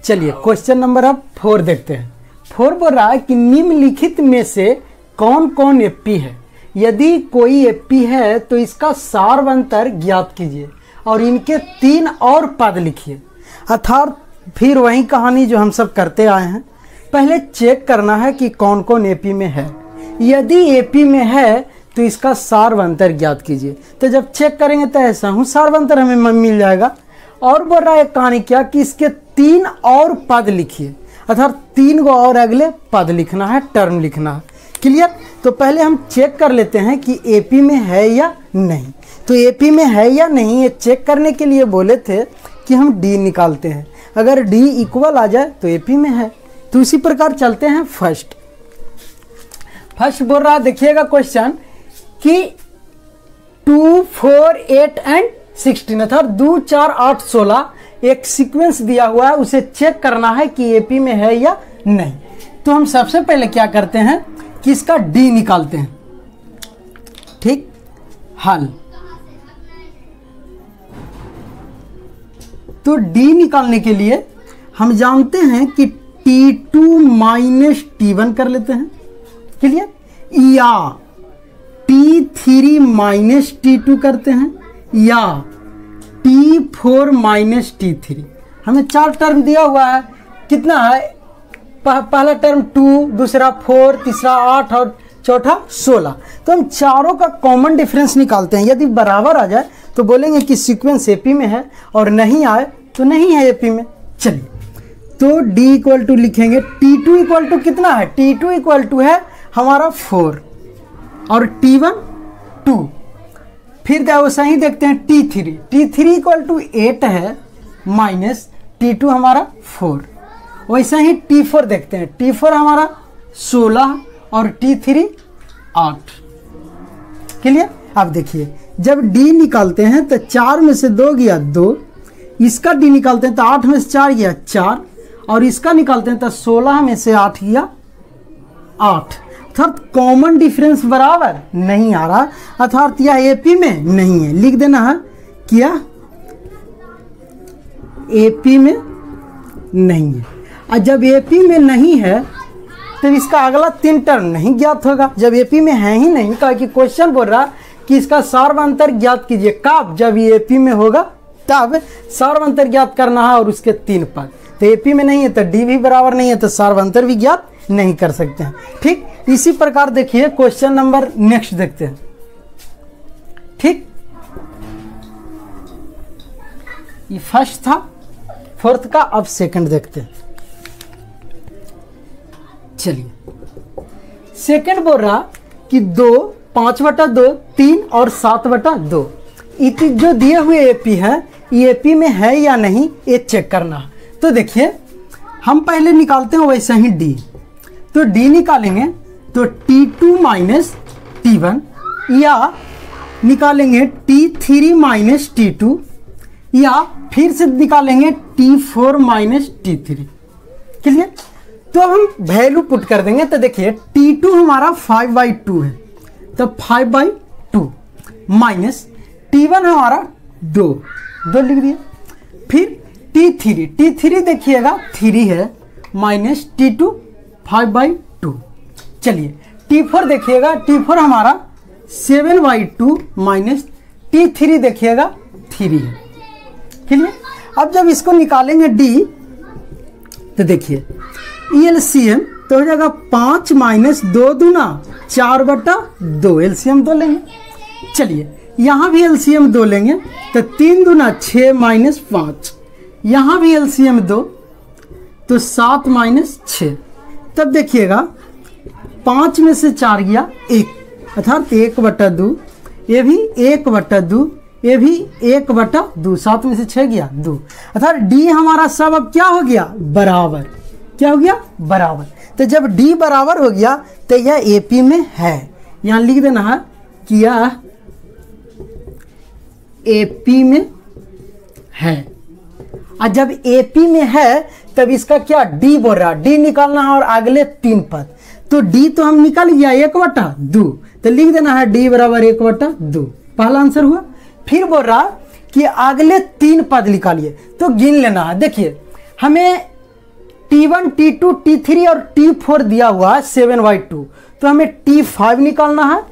चलिए question number अब 4 देखते हैं। 4 बोल रहा है कि निम्नलिखित में से कौन कौन एपी है। यदि कोई एपी है तो इसका सार्वंतर ज्ञात कीजिए और इनके 3 और पद लिखिए। अर्थात फिर वही कहानी जो हम सब करते आए हैं, पहले चेक करना है कि कौन कौन एपी में है। यदि एपी में है तो इसका सार्वंतर ज्ञात कीजिए। तो जब चेक करेंगे तो ऐसा हूँ सार्वंतर हमें मिल जाएगा। और बोल रहा है कहानी क्या कि इसके 3 और पद लिखिए, अर्थात 3 को और अगले पद लिखना है, टर्म लिखना है। क्लियर। तो पहले हम चेक कर लेते हैं कि एपी में है या नहीं। तो एपी में है या नहीं ये चेक करने के लिए बोले थे कि हम डी निकालते हैं। अगर डी इक्वल आ जाए तो एपी में है। तो इसी प्रकार चलते हैं फर्स्ट बोल रहा देखिएगा क्वेश्चन कि 2, 4, 8 एंड 16 अर्थात 2, 4, 8, 16 एक सीक्वेंस दिया हुआ है, उसे चेक करना है कि एपी में है या नहीं। तो हम सबसे पहले क्या करते हैं कि इसका डी निकालते हैं। ठीक, हल। तो डी निकालने के लिए हम जानते हैं कि T2 माइनस T1 कर लेते हैं। क्लियर। या T3 माइनस T2 करते हैं या T4 माइनस T3। हमें 4 टर्म दिया हुआ है। कितना है? पहला टर्म 2, दूसरा 4, तीसरा 8 और चौथा 16। तो हम चारों का कॉमन डिफरेंस निकालते हैं। यदि बराबर आ जाए तो बोलेंगे कि सीक्वेंस एपी में है, और नहीं आए तो नहीं है एपी में। चलिए, तो D इक्वल टू लिखेंगे। T2 इक्वल टू कितना है? T2 इक्वल टू है हमारा 4 और T1 2। फिर वैसा ही देखते हैं T3 इक्वल टू 8 है माइनस T2 हमारा 4। वैसा ही T4 देखते हैं। T4 हमारा 16 और T3 8। क्लियर। अब देखिए जब D निकालते हैं तो 4 में से 2 गया 2, इसका D निकालते हैं तो 8 में से 4 गया 4, और इसका निकालते हैं तो 16 में से 8 गया 8। अर्थात कॉमन डिफरेंस बराबर नहीं आ रहा, अर्थात यह एपी में नहीं है। लिख देना है क्या एपी में नहीं है। और जब एपी में नहीं है तो इसका अगला 3 टर्म नहीं ज्ञात होगा। जब एपी में है ही नहीं, कहा कि क्वेश्चन बोल रहा कि इसका सार्वंतर ज्ञात कीजिए। कब? जब ये एपी में होगा तब सार्वंतर ज्ञात करना है और उसके 3 पद। तो एपी में नहीं है तो डी भी बराबर नहीं है, तो सार्वंतर भी ज्ञात नहीं कर सकते हैं। ठीक, इसी प्रकार देखिए क्वेश्चन नंबर नेक्स्ट देखते हैं। ठीक, ये फर्स्ट था, 4th का। अब सेकंड देखते हैं। चलिए, सेकंड बोल रहा कि 2, 5/2, 3 और 7/2 जो दिए हुए एपी है, ये एपी में है या नहीं ये चेक करना है। तो देखिए हम पहले निकालते हैं वैसा ही डी। तो डी निकालेंगे तो T2 माइनस T1, या निकालेंगे T3 माइनस T2, या फिर से निकालेंगे T4 माइनस T3। क्लियर। तो अब हम वैल्यू पुट कर देंगे। तो देखिए T2 हमारा 5/2 है, तो 5/2 माइनस T1 हमारा 2 लिख दिया। फिर T3 देखिएगा 3 है माइनस T2 5/2। चलिए T4 देखिएगा, T4 हमारा 7/2 माइनस T3 देखिएगा 3 है। क्लियर। अब जब इसको निकालेंगे D तो देखिए एलसीएम तो हो जाएगा 5 माइनस 2 दूना 4/2। एलसीएम 2 लेंगे। चलिए यहाँ भी एलसीएम 2 लेंगे तो 3 दूना 6 माइनस 5। यहाँ भी एलसीएम 2 तो 7 माइनस 6। तब देखिएगा 5 में से 4 गया 1, अर्थात 1/2। ये भी 1/2, ये भी 1/2। 7 में से 6 गया 2, अर्थात डी हमारा सब अब क्या हो गया? बराबर। क्या हो गया? बराबर। तो जब डी बराबर हो गया तो यह एपी में है। यहाँ लिख देना है कि यह एपी में है। और जब एपी में है तब इसका क्या डी बोल रहा है, डी निकालना है और अगले 3 पद। तो डी तो हम निकाल गया 1/2, तो लिख देना है डी बराबर 1/2। पहला आंसर हुआ। फिर बोल रहा कि अगले 3 पद निकालिए, तो गिन लेना है। देखिए हमें T1 T2 T3 और T4 दिया हुआ है 7/2, तो हमें T5 निकालना है,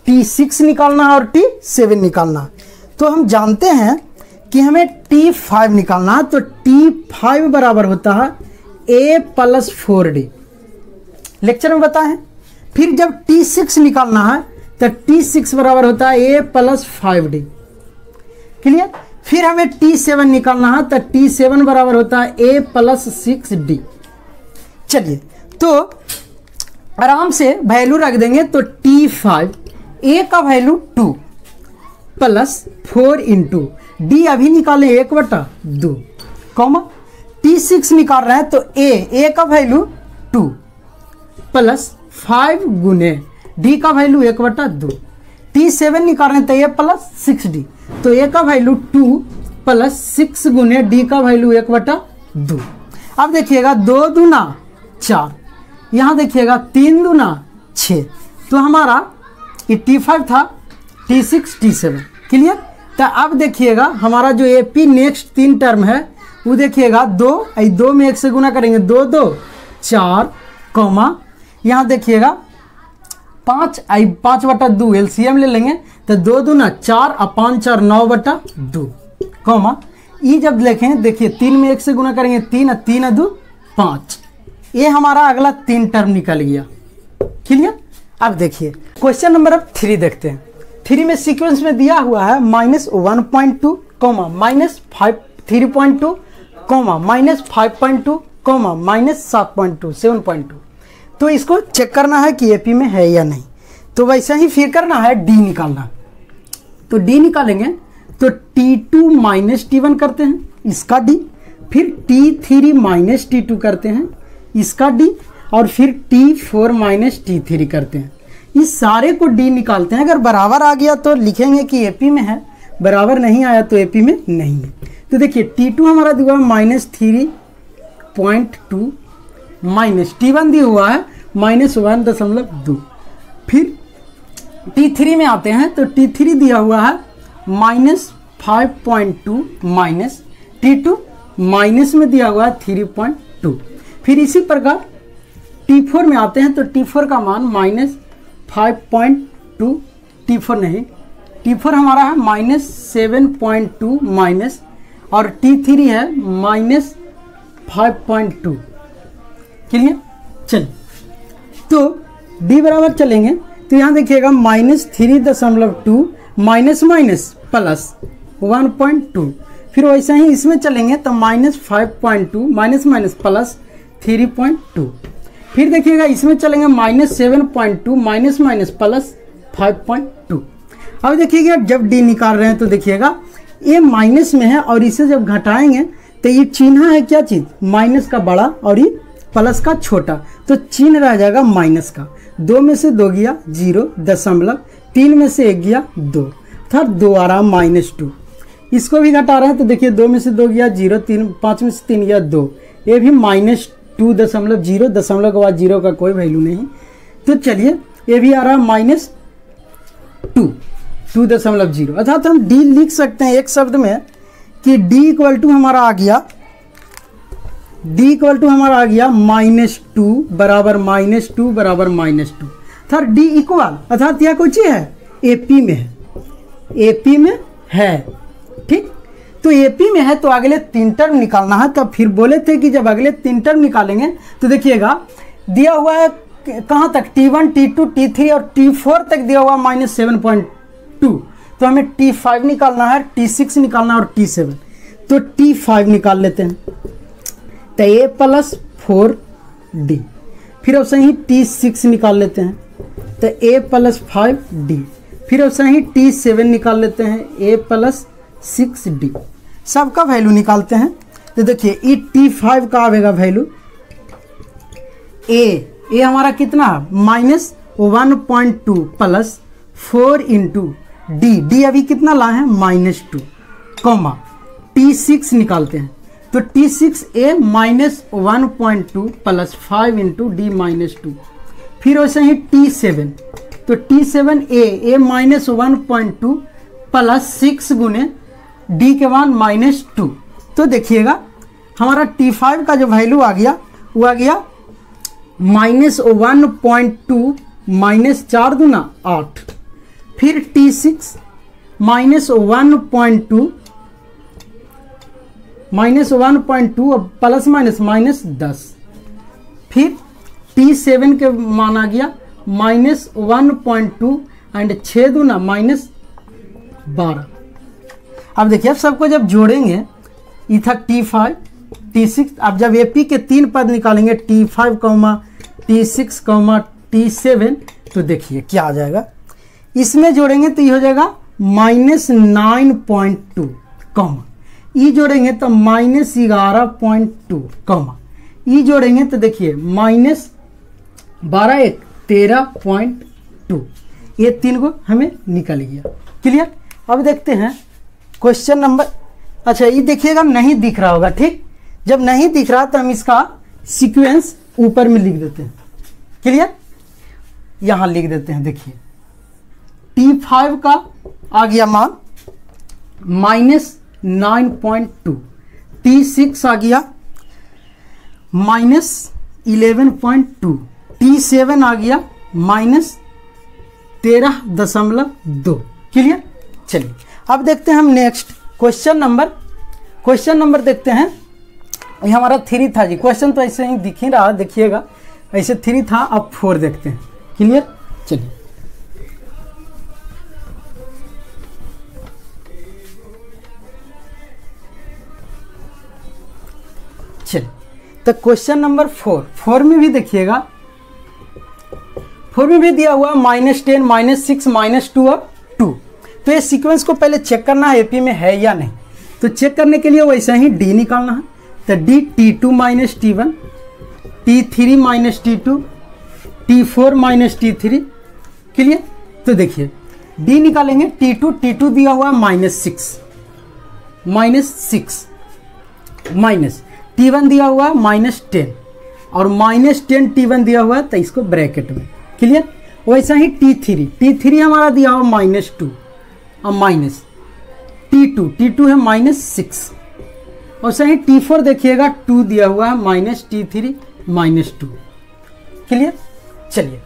T6 निकालना है और T7 निकालना है। तो हम जानते हैं कि हमें T5 निकालना है, तो T5 बराबर होता है A + 4D, लेक्चर में बताएं। फिर जब T6 निकालना है तो T6 बराबर होता है A + 5D, क्लियर। फिर हमें T7 निकालना है, तो T7 बराबर होता है A + 6D। चलिए तो आराम से वैल्यू रख देंगे, तो T5 A का वैल्यू 2 + 4 × D अभी निकालें 1/2, T6 निकाल रहे हैं तो A का वैल्यू 2 + 5 × D का वैल्यू 1/2, T7 निकाल रहे हैं तो A + 6D, तो A का वैल्यू 2 + 6 × D का वैल्यू 1/2। अब देखिएगा 2 दूना 4, यहाँ देखिएगा 3 दूना 6, तो हमारा ये T5 था, T6 T7, क्लियर। तो अब देखिएगा हमारा जो AP नेक्स्ट 3 टर्म है वो देखिएगा 2 में 1 से गुना करेंगे, 2 2 4, यहाँ देखिएगा 5/2 LCM ले लेंगे, तो 2 दूना 4 और 5 4 9/2, ये जब देखें देखिए 3 में 1 से गुना करेंगे 3 और 3 2 5, ये हमारा अगला 3 टर्म निकल गया, क्लियर। अब देखिए क्वेश्चन नंबर 3 देखते हैं। 3 में सीक्वेंस में दिया हुआ है -1.2, -3.2, -5.2, -7.2, 7.2। तो इसको चेक करना है कि एपी में है या नहीं। तो वैसा ही फिर करना है डी निकालना, तो डी निकालेंगे तो T2 - T1 करते हैं, इसका डी, फिर T3 - T2 करते हैं, इसका डी, और फिर T4 - T3 करते हैं। इस सारे को डी निकालते हैं, अगर बराबर आ गया तो लिखेंगे कि एपी में है, बराबर नहीं आया तो एपी में नहीं है। तो देखिए T2 हमारा दिया हुआ है -3.2, T1 दिया हुआ है -1.2। फिर T3 में आते हैं तो T3 दिया हुआ है -5.2, T2 माइनस में दिया हुआ है 3.2। फिर इसी प्रकार T4 में आते हैं तो T4 का मान -5.2, T4 नहीं, T4 हमारा है -7.2 और T3 है -5.2, क्लियर। चलिए तो D बराबर चलेंगे तो यहाँ देखिएगा -3.2 +1.2, फिर वैसे ही इसमें चलेंगे तो -5.2 +3.2, फिर देखिएगा इसमें चलेंगे -7.2 +5.2। अब देखिएगा जब D निकाल रहे हैं तो देखिएगा ये माइनस में है और इसे जब घटाएंगे तो ये चिन्ह है क्या चीज़, माइनस का बड़ा और ये प्लस का छोटा, तो चिन्ह रह जाएगा माइनस का। 2 में से 2 गया 0, 3 में से 1 गया 2, अर्थात 2 आ रहा -2। इसको भी घटा रहे हैं तो देखिए 2 में से 2 गया 0, 5 में से 3 गया 2, ये भी -2.0, दशमलव के बाद 0 का कोई वैल्यू नहीं। तो चलिए ये भी आ रहा है -2.0, अर्थात हम D लिख सकते हैं एक शब्द में कि D = हमारा आ गया -2 बराबर -2 बराबर -2, अर्थात D इक्वल, अर्थात यह कोई चीज़ है एपी में है, एपी में है, ठीक। तो एपी में है तो अगले 3 टर्म निकालना है। तो फिर बोले थे कि जब अगले 3 टर्म निकालेंगे तो देखिएगा दिया हुआ है कहाँ तक, T1 T2 T3 और T4 तक दिया हुआ -7.2, तो हमें T5 निकालना है, T6 निकालना है और T7। तो T5 निकाल लेते हैं तो A + 4D, फिर वैसे ही T6 निकाल लेते हैं तो A + 5D, फिर वैसे ही T7 निकाल लेते हैं A + 6D, सबका वैल्यू निकालते हैं। तो देखिए ये T5 का आएगा वैल्यू A हमारा कितना है -1.2 + 4 × D अभी कितना लाए हैं -2, T6 निकालते हैं तो T6A -1.2 + 5 × D -2, फिर वैसे ही T7 तो T7A -1.2 + 6 × D के मान -2। तो देखिएगा हमारा T5 का जो वैल्यू आ गया वो आ गया -1.2 माइनस 4 दूना 8। फिर T6 -1.2 -1.2 प्लस माइनस -10। फिर T7 के मान आ गया -1.2 एंड 6 दूना -12। अब देखिए अब सबको जब जोड़ेंगे, ये था T5 T6। अब जब AP के 3 पद निकालेंगे T5, T6, T7, तो देखिए क्या आ जाएगा। इसमें जोड़ेंगे तो ये हो जाएगा -9.2, ई जोड़ेंगे तो -11.2, ई जोड़ेंगे तो देखिए -12 1 13.2। ये 3 को हमें निकल गया। क्लियर। अब देखते हैं क्वेश्चन नंबर, अच्छा ये देखिएगा नहीं दिख रहा होगा, ठीक। जब नहीं दिख रहा तो हम इसका सीक्वेंस ऊपर में लिख देते हैं। क्लियर। यहां लिख देते हैं, देखिए T5 का आ गया मान -9.2, T6 आ गया -11.2, T7 आ गया -13.2। क्लियर। चलिए अब देखते हैं हम नेक्स्ट क्वेश्चन नंबर देखते हैं। ये हमारा 3 था जी, क्वेश्चन तो ऐसे ही दिख ही रहा, देखिएगा ऐसे 3 था। अब 4 देखते हैं। क्लियर। चलिए तो क्वेश्चन नंबर 4 में भी देखिएगा, 4 में भी दिया हुआ -10 -6 -2 और 2। तो ये सीक्वेंस को पहले चेक करना है AP में है या नहीं। तो चेक करने के लिए वैसा ही D निकालना है। तो D T2 - T1, T3 - T2, T4 - T3। Clear. तो देखिए D निकालेंगे, T2 दिया हुआ -6 माइनस T1 दिया हुआ -10 और -10 T1 दिया हुआ है, तो इसको ब्रैकेट में। क्लियर। वैसा ही T3 हमारा दिया हुआ -2 और माइनस T2 है -6। और सही T4 देखिएगा 2 दिया हुआ है, -T3 -2। क्लियर। चलिए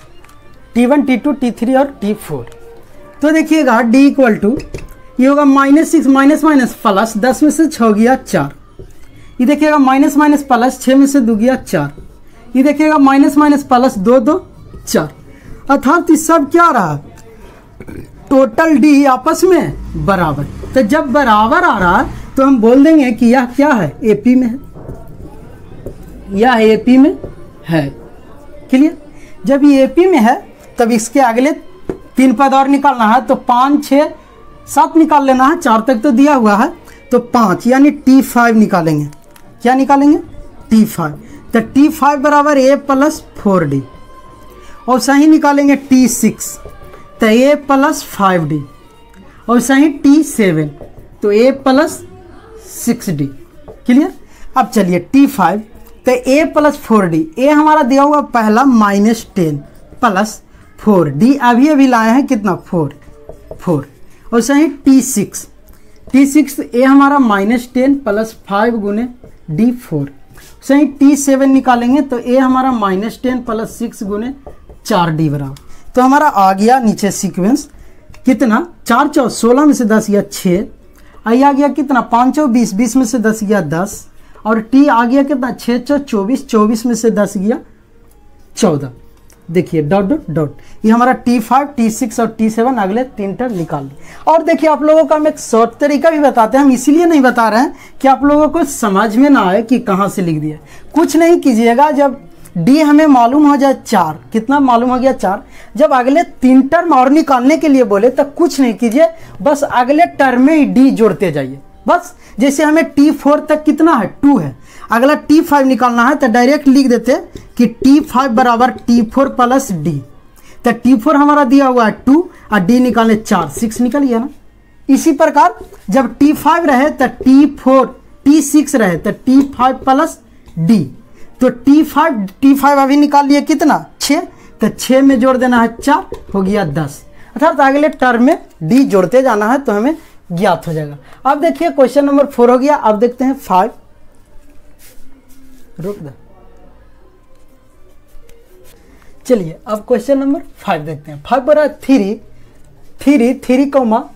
T1 T2 T3 और T4। तो देखिएगा D = ये होगा -6 माइनस प्लस 10 में से 6 गया 4। ये देखिएगा माइनस प्लस 6 में से 2 गया 4। ये देखिएगा माइनस प्लस 2 2 4। अर्थात सब क्या रहा, टोटल D आपस में बराबर। तो जब बराबर आ रहा तो हम बोल देंगे कि यह क्या है, AP में है, यह AP में है। क्लियर। जब ये AP में है तब इसके अगले 3 पद और निकालना है। तो 5 6 7 निकाल लेना है, 4 तक तो दिया हुआ है। तो 5 यानी T5 निकालेंगे। क्या निकालेंगे? T5। तो T5 बराबर A + 4D। और सही निकालेंगे T6 तो A + 5D। और सही T7 तो A + 6D। क्लियर। अब चलिए T5 तो A + 4D। A हमारा दिया हुआ पहला -10 + 4D अभी लाए हैं कितना 4। और सही T6 A हमारा -10 + 5 × D 4। सही T7 निकालेंगे तो A हमारा -10 + 6 × 4D बराबर। तो हमारा आ गया नीचे सीक्वेंस कितना 4 4 16 में से 10 गया 6। आई आ गया कितना 5 4 20 20 में से 10 गया 10। और T आ गया कितना 6 4 24 24 में से 10 गया 14। देखिए डॉट डॉट डॉट। ये हमारा T5 T6 और T7 अगले 3 टर्म निकाल ली। और देखिए आप लोगों को हम एक शॉर्ट तरीका भी बताते हैं। हम इसीलिए नहीं बता रहे हैं कि आप लोगों को समझ में ना आए कि कहाँ से लिख दिया। कुछ नहीं कीजिएगा, जब D हमें मालूम हो जाए 4, कितना मालूम हो गया 4, जब अगले 3 टर्म और निकालने के लिए बोले तो कुछ नहीं कीजिए, बस अगले टर्म में D जोड़ते जाइए। बस जैसे हमें T4 तक कितना है 2 है, अगला T5 निकालना है तो डायरेक्ट लिख देते कि T5 बराबर T4 + D। तो T4 हमारा दिया हुआ है 2 और D निकालने 4 6 निकल गया ना। इसी प्रकार जब T5 रहे तो T4 T6 रहे तो T5 + D। तो T5 अभी निकाल लिए कितना 6, तो 6 में जोड़ देना है 4 हो गया 10। अर्थात अगले टर्म में D जोड़ते जाना है तो हमें ज्ञात हो जाएगा। अब देखिए क्वेश्चन नंबर 4 हो गया। अब देखते हैं 5। रुक दे चलिए अब क्वेश्चन नंबर 5 देखते हैं। 5 बरा 3 comma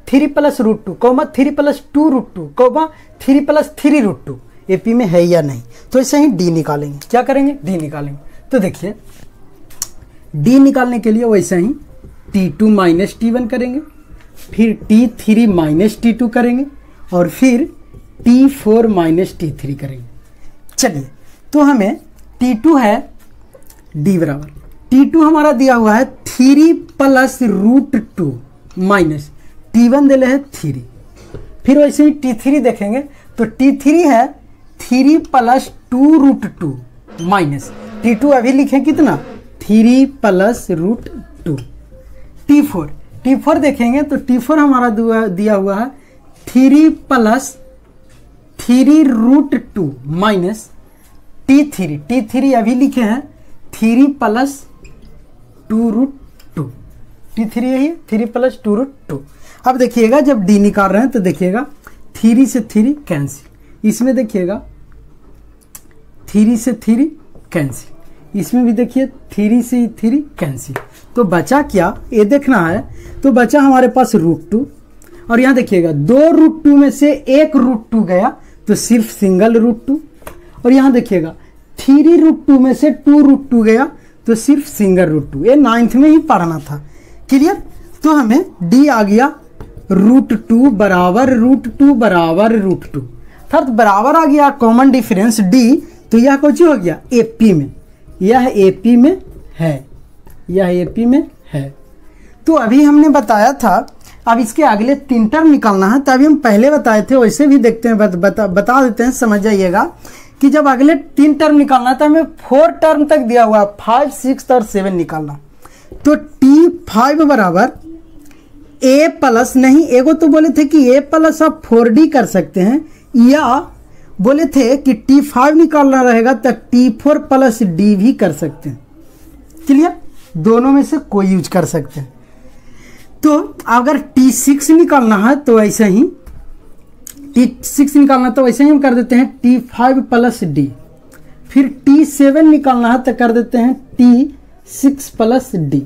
3 plus root 2 comma 3 plus 2 root 2 comma 3 plus 3 root 2 AP में है या नहीं। तो ऐसे ही डी निकालेंगे। क्या करेंगे? डी निकालेंगे। तो देखिए डी निकालने के लिए वैसे ही T2 माइनस T1 करेंगे, फिर T3 माइनस T2 करेंगे और फिर T4 माइनस T3 करेंगे। चलिए तो हमें T2 है D बराबर T2 हमारा दिया हुआ है 3 प्लस रूट 2 माइनस T1 दिले है 3। फिर वैसे ही T3 देखेंगे तो T3 है 3 प्लस 2 रूट 2 माइनस T2 अभी लिखे कितना 3 प्लस रूट 2। T4 देखेंगे तो T4 हमारा दिया हुआ है 3 प्लस 3 रूट 2 माइनस T3 अभी लिखे हैं 3 प्लस 2 रूट 2। T3 यही है 3 प्लस 2 रूट 2। अब देखिएगा जब D निकाल रहे हैं तो देखिएगा 3 से 3 कैंसिल, इसमें देखिएगा 3 से 3 कैंसिल, इसमें भी देखिए 3 से 3 कैंसिल। तो बचा क्या ये देखना है। तो बचा हमारे पास रूट 2 और यहाँ देखिएगा 2 रूट 2 में से 1 रूट 2 गया तो सिर्फ सिंगल रूट 2, और यहाँ देखिएगा 3 रूट 2 में से 2 रूट 2 गया तो सिर्फ सिंगल रूट 2। ये 9th में ही पढ़ना था। क्लियर? तो हमें डी आ गया रूट 2 बराबर रूट 2 बराबर रूट 2, अर्थात बराबर आ गया कॉमन डिफरेंस डी। तो यह कुछ हो गया एपी में, यह एपी में है, यह एपी में है। तो अभी हमने बताया था, अब इसके अगले 3 टर्म निकालना है। तभी हम पहले बताए थे, वैसे भी देखते हैं, बता देते हैं, समझ जाइएगा कि जब अगले 3 टर्म निकालना है तो हमें 4 टर्म तक दिया हुआ 5, 6 और 7 निकालना। तो T5 बराबर A प्लस, नहीं एगो तो बोले थे कि A प्लस आप 4D कर सकते हैं, या बोले थे कि T5 निकालना रहेगा तो T4 प्लस D भी कर सकते हैं। क्लियर? दोनों में से कोई यूज कर सकते हैं। तो अगर T6 निकालना है तो ऐसे ही T6 निकालना तो वैसे ही हम कर देते हैं T5 प्लस D। फिर T7 निकालना है तो कर देते हैं T6 प्लस D।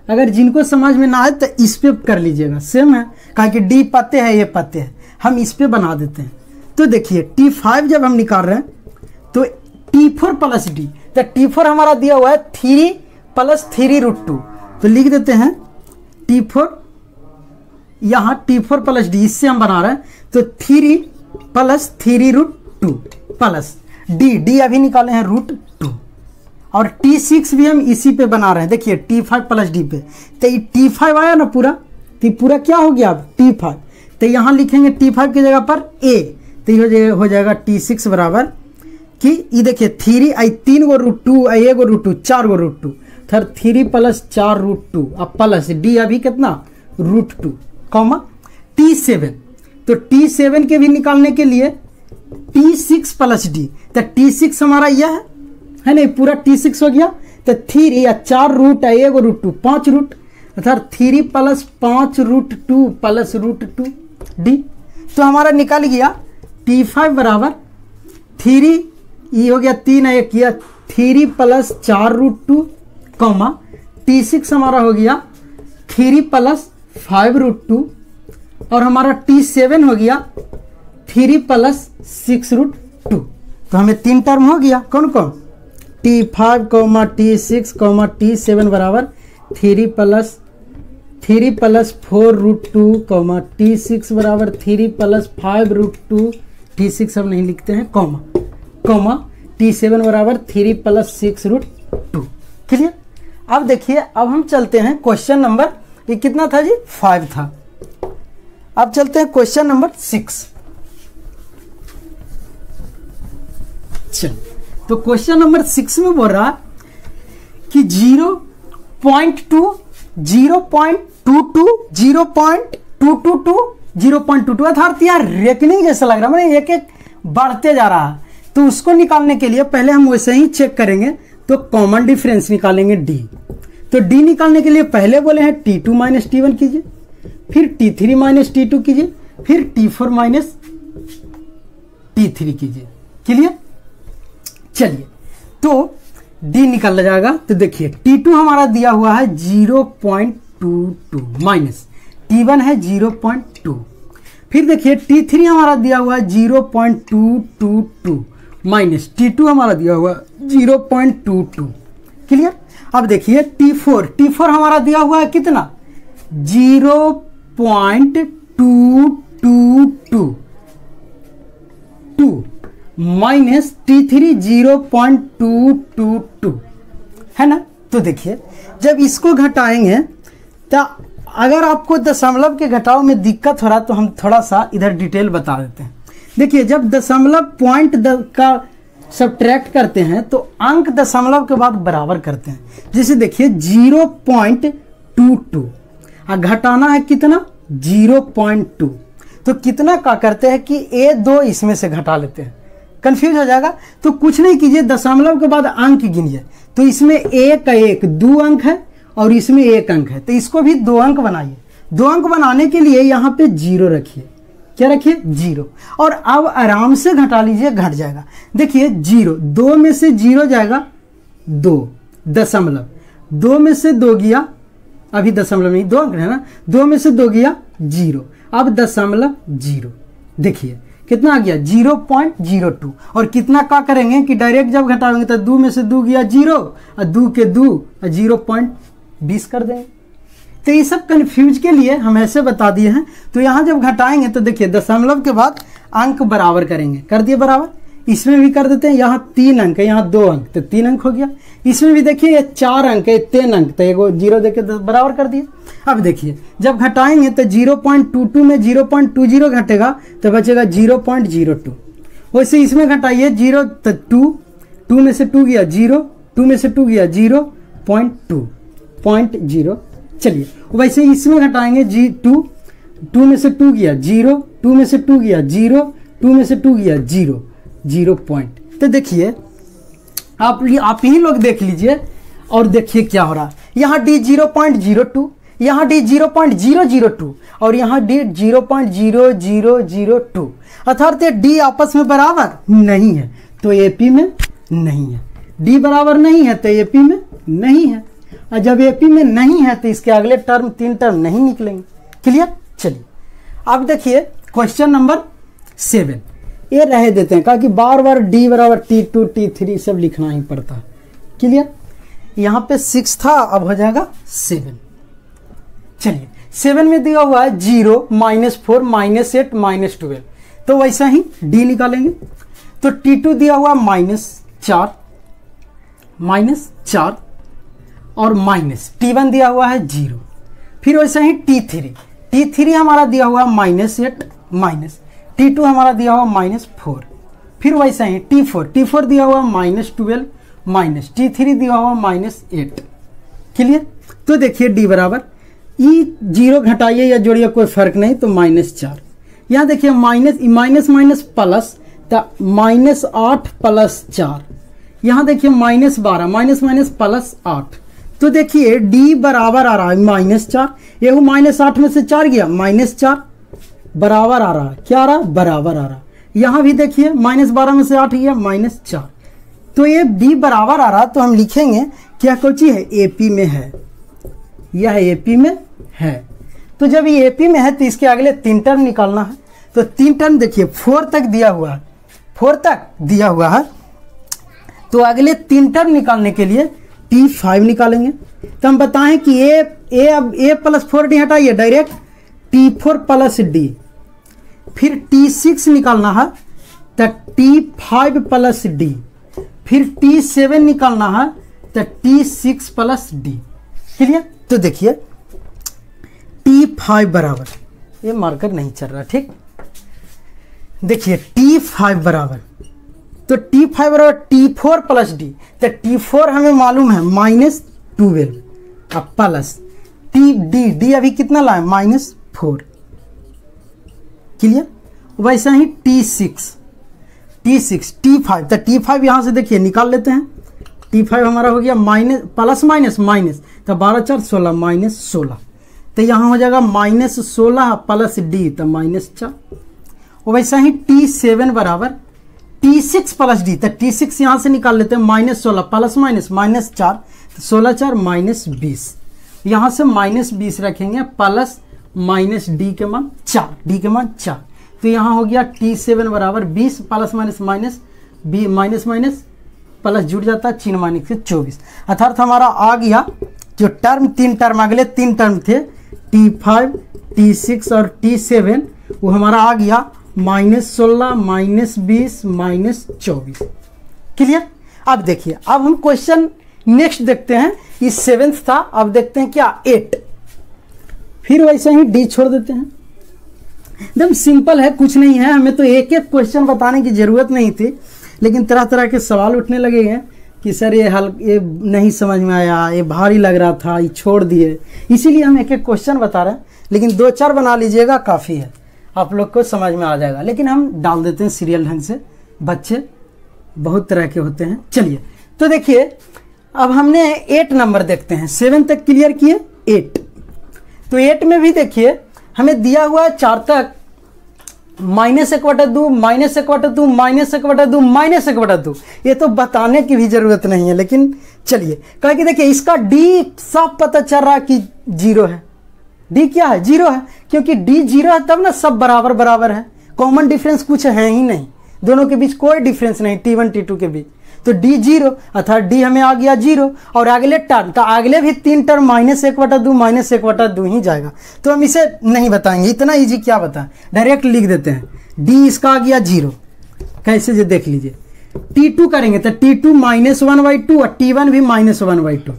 अगर जिनको समझ में ना आए तो इस पे कर लीजिएगा, सेम है, कहा कि D पते है ये पते है, हम इस पे बना देते हैं। तो देखिए T5 जब हम निकाल रहे हैं तो T4 प्लस D, तो T4 हमारा दिया हुआ है 3 प्लस 3 रूट 2, तो लिख देते हैं T4, यहाँ T4 प्लस D, इससे हम बना रहे हैं तो 3 प्लस 3 रूट 2 प्लस D अभी निकाले हैं रूट 2, और T6 भी हम इसी पे बना रहे हैं। देखिए T5 प्लस D पे, तो ये T5 आया ना पूरा, तो पूरा क्या हो गया अब T5, तो यहाँ लिखेंगे T5 की जगह पर A, तो ये हो जाएगा T6 बराबर कि ये देखिए 3 आई 3 गो रूट 2 आई 1 गो रूट 2 4 गो रूट 2, थर 3 प्लस 4 रूट 2 अब प्लस D अभी कितना रूट 2 कॉमा T7, तो T7 के भी निकालने के लिए T6 प्लस D, तो T6 हमारा यह है नहीं, पूरा T6 हो गया, तो 3 या 4 रूट है 1 रूट 2 5 रूट, अर्थात 3 plus 5 root 2 plus root 2 D। तो हमारा निकल गया T5 बराबर 3, ये हो गया 3 1 किया 3 प्लस 4 रूट 2 कॉमा T6 हमारा हो गया 3 प्लस 5 रूट 2, और हमारा T7 हो गया 3 प्लस 6 रूट 2। तो हमें 3 टर्म हो गया, कौन कौन, T5 comma T6 comma T7 बराबर 3 प्लस 4 रूट 2 कॉमा T6 बराबर 3 प्लस 5 रूट 2, T6 हम नहीं लिखते हैं कॉमा T7 बराबर 3 प्लस 6 रूट 2। क्लियर? अब देखिए, अब हम चलते हैं क्वेश्चन नंबर, ये कितना था जी 5 था। अब चलते हैं क्वेश्चन नंबर 6। चल, तो क्वेश्चन नंबर 6 में बोल रहा कि 0.2 0.22 0.222 0.22, अर्थात यार रेकनिंग जैसा लग रहा है, मतलब एक एक बढ़ते जा रहा है। तो उसको निकालने के लिए पहले हम वैसे ही चेक करेंगे, तो कॉमन डिफरेंस निकालेंगे D। तो D निकालने के लिए पहले बोले हैं T2 माइनस T1 कीजिए, फिर T3 माइनस T2 कीजिए, फिर T4 माइनस T3 कीजिए। क्लियर? चलिए, तो डी निकल जाएगा। तो देखिए T2 हमारा दिया हुआ है 0.22 माइनस T1 है 0.2। फिर देखिए T3 हमारा दिया हुआ है 0.222 माइनस T2 हमारा दिया हुआ 0.22। क्लियर। अब देखिए T4 हमारा दिया हुआ है कितना 0.2222 माइनस T3 0.222 है ना। तो देखिए जब इसको घटाएंगे तो अगर आपको दशमलव के घटाव में दिक्कत हो रहा तो हम थोड़ा सा इधर डिटेल बता देते हैं। देखिए जब दशमलव पॉइंट का सब्ट्रैक्ट करते हैं तो अंक दशमलव के बाद बराबर करते हैं। जैसे देखिए 0.22 और घटाना है कितना 0.2, तो कितना का करते हैं कि A2 इसमें से घटा लेते हैं। कंफ्यूज हो जाएगा तो कुछ नहीं कीजिए, दशमलव के बाद अंक गिनिए। तो इसमें एक 2 अंक है और इसमें 1 अंक है, तो इसको भी 2 अंक बनाइए। 2 अंक बनाने के लिए यहाँ पे 0 रखिए। क्या रखिए 0, और अब आराम से घटा लीजिए, घट जाएगा। देखिए 0 2 में से 0 जाएगा 2 दशमलव, 2 में से 2 गया, अभी दशमलव नहीं 2 अंक है ना, 2 में से 2 गया 0, अब दशमलव 0। देखिए कितना आ गया 0.02। और कितना का करेंगे कि डायरेक्ट जब घटाएंगे तो 2 में से 2 गया 0 और 2 के 2 और 0.20 कर देंगे। तो ये सब कन्फ्यूज के लिए हम ऐसे बता दिए हैं। तो यहाँ जब घटाएंगे तो देखिए दशमलव के बाद अंक बराबर करेंगे, कर दिए बराबर। इसमें भी कर देते हैं, यहाँ 3 अंक है, यहाँ 2 अंक, तो 3 अंक हो गया। इसमें भी देखिए ये 4 अंक है, 3 अंक, तो एगो 0 देके बराबर कर दिए। अब देखिए जब घटाएंगे तो 0.22 में 0.20 घटेगा तो बचेगा 0.02। वैसे इसमें घटाइए 0 तो 2 में से 2 गया 0, 2 में से 2 गया 0.2 चलिए वैसे इसमें घटाएंगे 2 में से 2 गया 0, 2 में से 2 गया 0, 2 में से 2 गया 0 पॉइंट। तो देखिए आप ही लोग देख लीजिए और देखिए क्या हो रहा है। यहाँ D 0.02, यहाँ D 0.002 और यहाँ D 0.0002, अर्थात D आपस में बराबर नहीं है तो AP में नहीं है। D बराबर नहीं है तो AP में नहीं है, और जब AP में नहीं है तो इसके अगले टर्म 3 टर्म नहीं निकलेंगे। क्लियर। चलिए अब देखिए क्वेश्चन नंबर 7, ये रह देते हैं कहा कि बार बार D बराबर T2 T3 सब लिखना ही पड़ता है। क्लियर। यहाँ पे 6 था, अब हो जाएगा 7। चलिए 7 में दिया हुआ है 0, -4, -8, -12, तो वैसा ही D निकालेंगे। तो T2 दिया हुआ -4 और माइनस T1 दिया हुआ है 0। फिर वैसा ही T3 हमारा दिया हुआ -8 माइनस T2 हमारा दिया हुआ -4। फिर वैसा ही T4 दिया हुआ -12 माइनस T3 दिया हुआ -8। क्लियर। तो देखिए D बराबर ई 0 घटाइए या जोड़िए कोई फर्क नहीं, तो -4। यहाँ देखिए माइनस प्लस, तो -8 + 4। यहाँ देखिए -12 माइनस प्लस 8। तो देखिए D बराबर आ रहा है -4, ये -8 में से 4 गया -4 बराबर आ रहा है। क्या आ रहा है बराबर आ रहा है। यहाँ भी देखिए -12 में से 8 गया -4, तो ये D बराबर आ रहा। तो हम लिखेंगे क्या कोची है AP में है, यह AP में है। तो जब ये AP में है तो इसके अगले 3 टर्म निकालना है। तो 3 टर्म देखिए 4 तक दिया हुआ है, 4 तक दिया हुआ है। तो अगले 3 टर्म निकालने के लिए T5 निकालेंगे। तो हम बताएं कि अब A + 4D हटाइए, डायरेक्ट T4 + D। फिर T6 निकालना है तो T5 + D। फिर T7 निकालना है तो T6 + D। क्लियर। तो देखिए T5 बराबर, ये मार्कर नहीं चल रहा, ठीक। देखिए T5 बराबर, तो T5 बराबर T4 + D। तो T4 हमें मालूम है -12 अब प्लस D अभी कितना लाए -4। क्लियर। वैसा ही T5, तो T5 यहाँ से देखिए निकाल लेते हैं। T5 हमारा हो गया प्लस माइनस, तो 12 4 16 -16, तो यहाँ हो जाएगा -16 + D, तो -4। वैसा ही T7 बराबर T6 प्लस डी, तो T6 यहाँ से निकाल लेते हैं, -16 प्लस माइनस -4, तो 16 4 -20, यहाँ से -20 रखेंगे प्लस माइनस डी के मान 4, डी के मान 4, तो यहाँ हो गया T7 बराबर 20 plus minus minus b minus minus plus जुड़ जाता है 3 माइनस 24, अर्थात हमारा आ गया जो टर्म 3 टर्म अगले 3 टर्म थे T5 T6 और T7, वो हमारा आ गया -16 -20 -24। क्लियर। अब देखिए, अब हम क्वेश्चन नेक्स्ट देखते हैं, ये 7th था, अब देखते हैं क्या 8, फिर वैसे ही डी छोड़ देते हैं। एकदम सिंपल है, कुछ नहीं है, हमें तो एक एक क्वेश्चन बताने की जरूरत नहीं थी, लेकिन तरह तरह के सवाल उठने लगे हैं कि सर ये नहीं समझ में आया, ये भारी लग रहा था, ये छोड़ दिए, इसीलिए हम एक एक क्वेश्चन बता रहे हैं। लेकिन 2-4 बना लीजिएगा, काफ़ी है, आप लोग को समझ में आ जाएगा। लेकिन हम डाल देते हैं सीरियल ढंग से, बच्चे बहुत तरह के होते हैं। चलिए, तो देखिए अब हमने 8 नंबर देखते हैं, 7 तक क्लियर किए, 8, तो 8 में भी देखिए हमें दिया हुआ है 4 तक, -1/2 -1/2 -1/2 -1/2, ये तो बताने की भी जरूरत नहीं है। लेकिन चलिए, कहा कि देखिए इसका डी साफ पता चल रहा है कि 0 है, डी क्या है, 0 है, क्योंकि डी 0 है तब ना सब बराबर बराबर है, कॉमन डिफरेंस कुछ है ही नहीं, दोनों के बीच कोई डिफरेंस नहीं, T1 T2 के बीच, तो डी 0, अर्थात डी हमें आ गया 0। और अगले टर्म, तो अगले भी 3 टर्म -1/2 -1/2 ही जाएगा, तो हम इसे नहीं बताएंगे, इतना इजी क्या बताएं, डायरेक्ट लिख देते हैं, डी इसका आ गया 0। कैसे जो देख लीजिए, T2 करेंगे तो T2 -1/2 और T1 भी -1/2,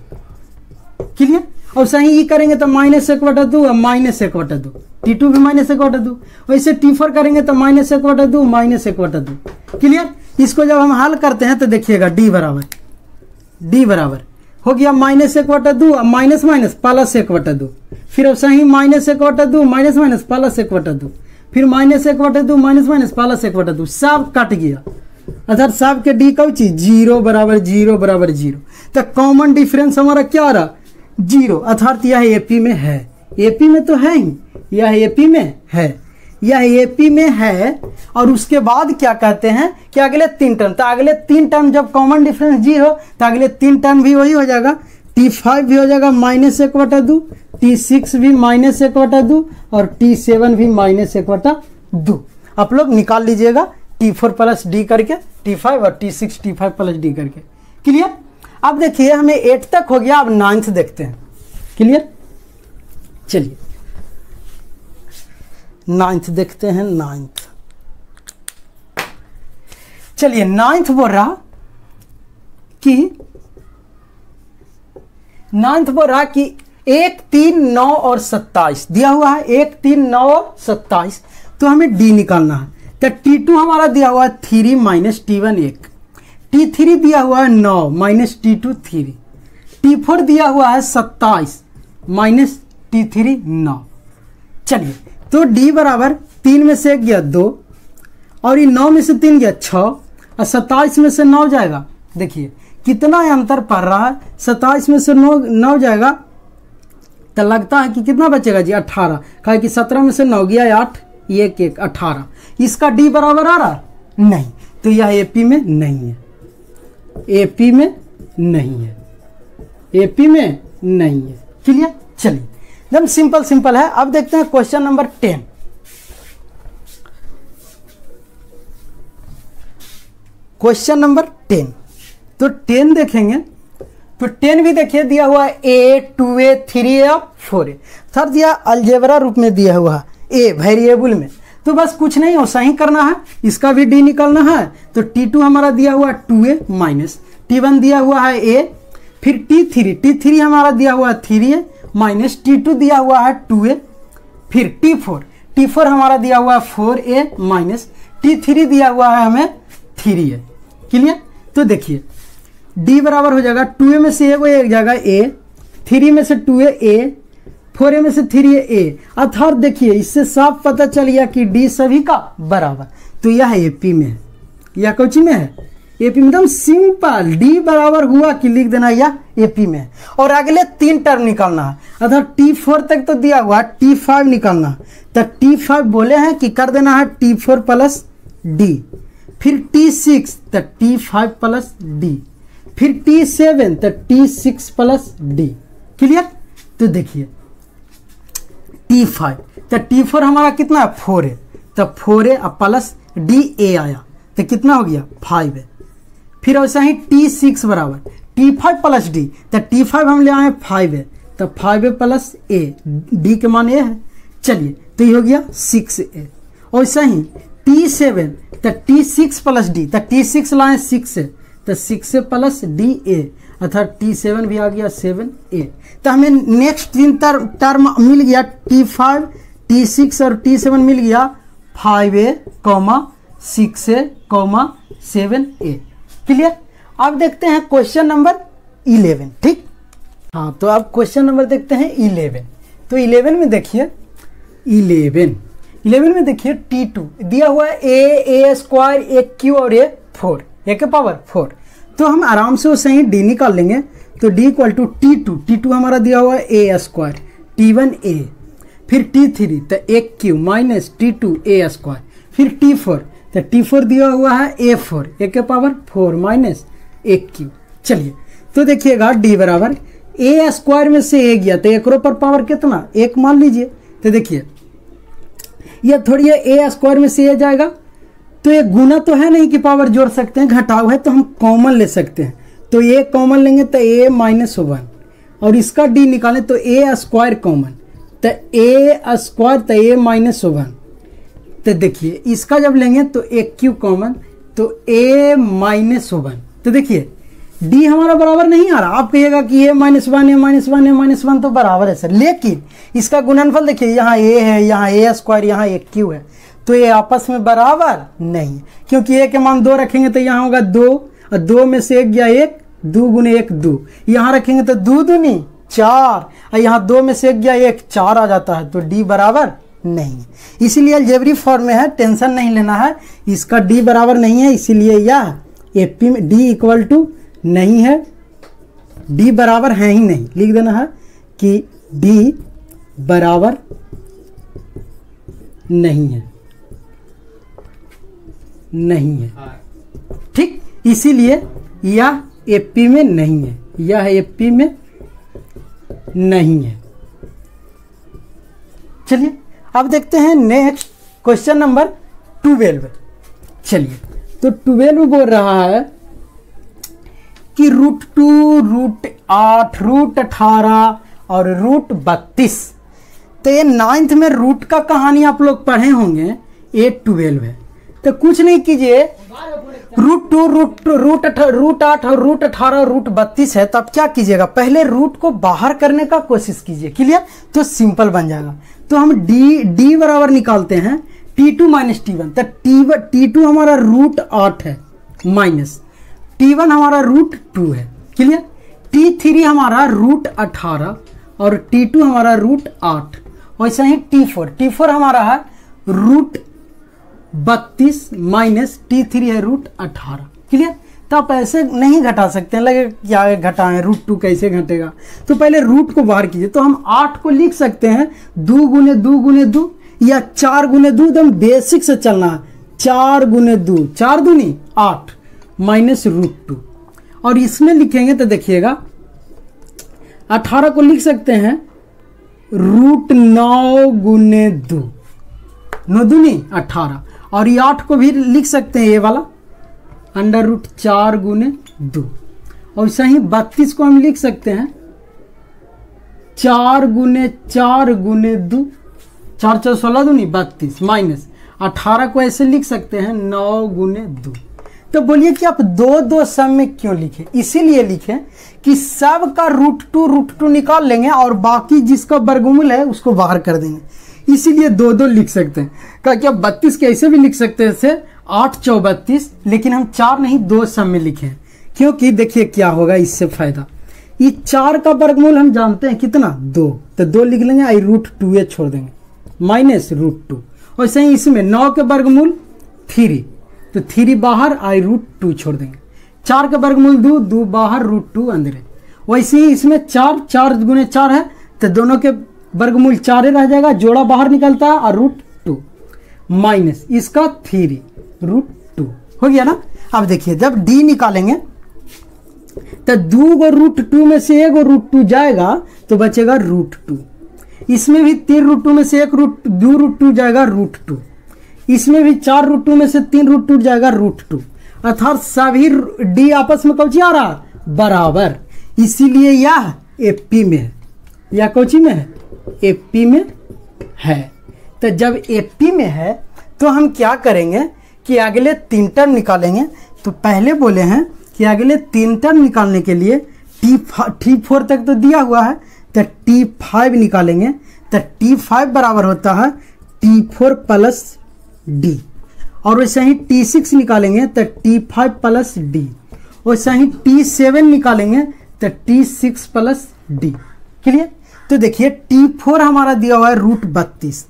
क्लियर। और सही ही करेंगे तो -1/2 और -1/2, T2 भी -1/2, वैसे T4 करेंगे तो -1/2 -1/2, क्लियर। इसको जब हम हल करते हैं तो देखिएगा डी बराबर हो गया -1/2 और माइनस माइनस प्लस 1/2, फिर सही -1/2 माइनस माइनस प्लस 1/2, फिर -1/2 माइनस माइनस प्लस 1/2, सब कट गया, अर्थात सब के डी कौन चीज 0 बराबर 0 बराबर 0, तो कॉमन डिफरेंस हमारा क्या रहा 0, अर्थात यह एपी में है, एपी में तो है ही, यह एपी में है, यह एपी में है। और उसके बाद क्या कहते हैं कि अगले 3 टर्म, तो अगले 3 टर्म जब कॉमन डिफरेंस 0, तो अगले 3 टर्म भी वही हो जाएगा, T5 भी हो जाएगा -1/2, T6 भी -1/2 और T7 भी -1/2। आप लोग निकाल लीजिएगा T4 प्लस डी करके, T5 और T6 T5 प्लस डी करके, क्लियर। अब देखिए हमें 8 तक हो गया, अब 9th देखते हैं, क्लियर। चलिए 9th देखते हैं, 9th, चलिए 9th बोल रहा कि 1, 3, 9 और 27 दिया हुआ है, 1, 3, 9 और 27, तो हमें डी निकालना है। तो T2 हमारा दिया हुआ है 3 माइनस T1 1, T3 दिया हुआ है 9 माइनस T2 3, T4 दिया हुआ है 27 माइनस T3 9। चलिए, तो D बराबर 3 में से 1 गया 2, और ये 9 में से 3 गया 6, और 27 में से 9 जाएगा, देखिए कितना अंतर पड़ रहा है, 27 में से 9 जाएगा, तो लगता है कि कितना बचेगा जी 18, कहा कि 17 में से 9 गया 8, 1 1 18, इसका D बराबर आ रहा नहीं, तो यह एपी में नहीं है, एपी में नहीं है, एपी में नहीं है, क्लियर। चलिए एकदम सिंपल है। अब देखते हैं क्वेश्चन नंबर 10, क्वेश्चन नंबर 10, तो 10 देखेंगे, तो 10 भी देखिए दिया हुआ है A 2A 3A और 4A, सर दिया अलजेब्रा रूप में दिया हुआ है A वेरिएबल में, तो बस कुछ नहीं वैसा ही करना है, इसका भी D निकालना है। तो T2 हमारा दिया हुआ है 2A माइनस, T1 दिया हुआ है A, फिर T3 हमारा दिया हुआ है 3A माइनस, T2 दिया हुआ है 2A, फिर T4 हमारा दिया हुआ है 4A माइनस, T3 दिया हुआ है हमें 3A, क्लियर। तो देखिए D बराबर हो जाएगा 2A में से एक जाएगा A, 3 में से 2A A, 4A में से 3A A, अर्थात देखिए इससे साफ पता चल गया कि D सभी का बराबर, तो यह एपी में है, यह कौची में है, एपी में। एकदम सिंपल, D बराबर हुआ कि लिख देना यह एपी में है। और अगले 3 टर्म निकालना है, अर्थात T4 तक तो दिया हुआ, T5 निकालना है, तो T5 बोले हैं कि कर देना है T4 प्लस D, फिर T6 तो T5 प्लस D, फिर T7 तो T6 प्लस D। क्लियर? तो देखिए T5 तो T4 हमारा कितना है 4 है, तो 4 है अब प्लस DA आया तो कितना हो गया 5 है। फिर वैसा ही T6 बराबर T5 प्लस D, तो T5 हम ले आए 5 है, तो 5 है प्लस A, D के मान A है। चलिए तो ये हो गया 6A। और वैसा ही T7 तो T6 प्लस D, तो T6 लाए 6 है, तो 6 है प्लस DA, अर्थात T7 भी आ गया 7A। तो हमें नेक्स्ट 3 टर्म मिल गया T5, T6 और T7 मिल गया 5A, 6A, 7A। क्लियर? अब देखते हैं क्वेश्चन नंबर 11। ठीक, हाँ तो अब क्वेश्चन नंबर देखते हैं 11। तो 11 में देखिए 11 में देखिए T2 दिया हुआ है A स्क्वायर, एक Q और A 4, A के पावर 4। तो हम आराम से उसे ही D निकाल लेंगे। तो D इक्वल टू T2 हमारा दिया हुआ है A स्क्वायर, T1A, फिर T3 तो एक Q माइनस T2A स्क्वायर, फिर T4 तो T4 दिया हुआ है A4, A के पावर 4 माइनस एक Q। चलिए तो देखिएगा D बराबर A स्क्वायर में से A गया तो एक पर पावर कितना 1 मान लीजिए। तो देखिए ये थोड़ी है A स्क्वायर में से A जाएगा, तो ये गुना तो है नहीं कि पावर जोड़ सकते हैं, घटाव है तो हम कॉमन ले सकते हैं। तो A कॉमन लेंगे तो A माइनस 1, और इसका D निकालें तो A स्क्वायर कॉमन, तो A स्क्वायर तो A माइनस 1। तो देखिए इसका जब लेंगे तो एक Q कॉमन, तो A माइनस 1। तो देखिए D हमारा बराबर नहीं आ रहा। आप कहिएगा कि A minus 1 A minus 1 A minus 1 तो बराबर है सर, लेकिन इसका गुणनफल देखिए यहाँ A है, यहाँ A स्क्वायर, यहाँ एक Q है, तो ये आपस में बराबर नहीं, क्योंकि A के मान 2 रखेंगे तो यहाँ होगा 2, और 2 में से 1 गया 1, 2 गुने 1 2, यहाँ रखेंगे तो 2 दूनी 4, और यहाँ 2 में से 1 गया 1, 4 आ जाता है, तो D बराबर नहीं। इसीलिए अलजेब्रिक फॉर्म में है, टेंशन नहीं लेना है, इसका D बराबर नहीं है, इसीलिए यह AP में D इक्वल टू नहीं है, D बराबर है ही नहीं। लिख देना है कि D बराबर नहीं है, नहीं है। ठीक, इसीलिए यह AP में नहीं है, यह AP में नहीं है। चलिए अब देखते हैं नेक्स्ट क्वेश्चन नंबर 12। चलिए तो 12 बोल रहा है कि √2, √8, √18 और √32। तो ये 9th में रूट का कहानी आप लोग पढ़े होंगे, 8 है। तो कुछ नहीं कीजिए, √2, √8 और √18 √32 है, तो आप क्या कीजिएगा, पहले रूट को बाहर करने का कोशिश कीजिए। क्लियर? तो सिंपल बन जाएगा। तो हम D बराबर निकालते हैं T2 माइनस T1। तो T2 हमारा √8 है माइनस T1 हमारा √2 है। क्लियर? T3 हमारा √18 और T2 हमारा √8। वैसे ही T4 हमारा है √32 माइनस T3 है √18। क्लियर? तो आप ऐसे नहीं घटा सकते हैं, लगे क्या घटाएं, √2 कैसे घटेगा। तो पहले रूट को बाहर कीजिए। तो हम 8 को लिख सकते हैं 2 गुने 2 गुने 2 या 4 गुने 2, एकदम बेसिक से चलना है। 4 गुने 2, 4 दूनी 8 माइनस √2। और इसमें लिखेंगे तो देखिएगा 18 को लिख सकते हैं √9 गुने 2, 9 दूनी 18। और ये 8 को भी लिख सकते हैं ये वाला √4 गुने 2। और सही 32 को हम लिख सकते हैं 4 गुने 4 गुने 2, 4 4 16 दूनी 32 माइनस 18 को ऐसे लिख सकते हैं 9 गुने 2। तो बोलिए कि आप 2 सब में क्यों लिखे? इसीलिए लिखे कि सब का √2 निकाल लेंगे और बाकी जिसका वर्गमूल है उसको बाहर कर देंगे। इसीलिए 2 लिख सकते हैं। क्या 32 कैसे भी लिख सकते हैं, से 8 4 32, लेकिन हम 4 नहीं 2 सब में लिखे हैं, क्योंकि देखिए क्या होगा इससे फायदा। ये 4 का वर्गमूल हम जानते हैं कितना 2, तो 2 लिख लेंगे, आई √2 छोड़ देंगे माइनस √2। वैसे ही इसमें 9 के वर्गमूल 3, तो 3 बाहर, आई √2 छोड़ देंगे। 4 के वर्गमूल 2, 2 बाहर √2 अंदर। वैसे ही इसमें 4 गुने 4 है, तो दोनों के वर्गमूल 4 रह जाएगा, जोड़ा बाहर निकलता है और √2 माइनस इसका 3 √2। हो गया ना। अब देखिए जब डी निकालेंगे तो 2 गो √2 में से 1 √2 जाएगा तो बचेगा √2। इसमें भी 3 √2 में से 2 √2 जाएगा √2। इसमें भी 4 √2 में से 3 √2 जाएगा √2। अर्थात सभी डी आपस में कौची आ रहा बराबर, इसीलिए यह एपी में है। यह कौची में है एपी में है। तो जब एपी में है तो हम क्या करेंगे कि अगले 3 टर्म निकालेंगे। तो पहले बोले हैं कि अगले 3 टर्म निकालने के लिए T4 तक तो दिया हुआ है, तो T5 निकालेंगे। तो T5 बराबर होता है T4 प्लस D, और वैसे ही T6 निकालेंगे तो T5 प्लस D, वैसे ही T7 निकालेंगे तो T6 प्लस D। क्लियर। तो देखिए T4 हमारा दिया हुआ है √32,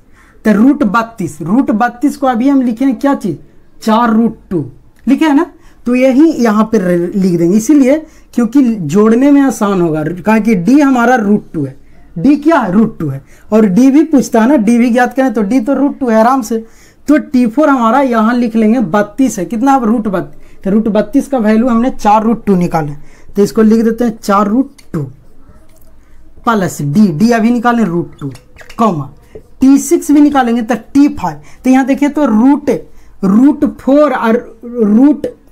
तो √32 को अभी हम लिखे हैं क्या चीज 4√2 लिखे है ना, तो यही यहाँ पे लिख देंगे, इसीलिए क्योंकि जोड़ने में आसान होगा। कहा कि D हमारा √2 है, D क्या है √2 है, और D भी पूछता है ना, D भी ज्ञात करें तो D तो √2 है आराम से। तो T4 हमारा यहाँ लिख लेंगे 32 है, कितना अब √32, तो √32 का वैल्यू हमने 4√2 निकाले, तो इसको लिख देते हैं 4√2 प्लस D अभी निकालें √2 कॉमा T6 भी निकालेंगे तो T5। तो यहाँ देखिए तो √4 और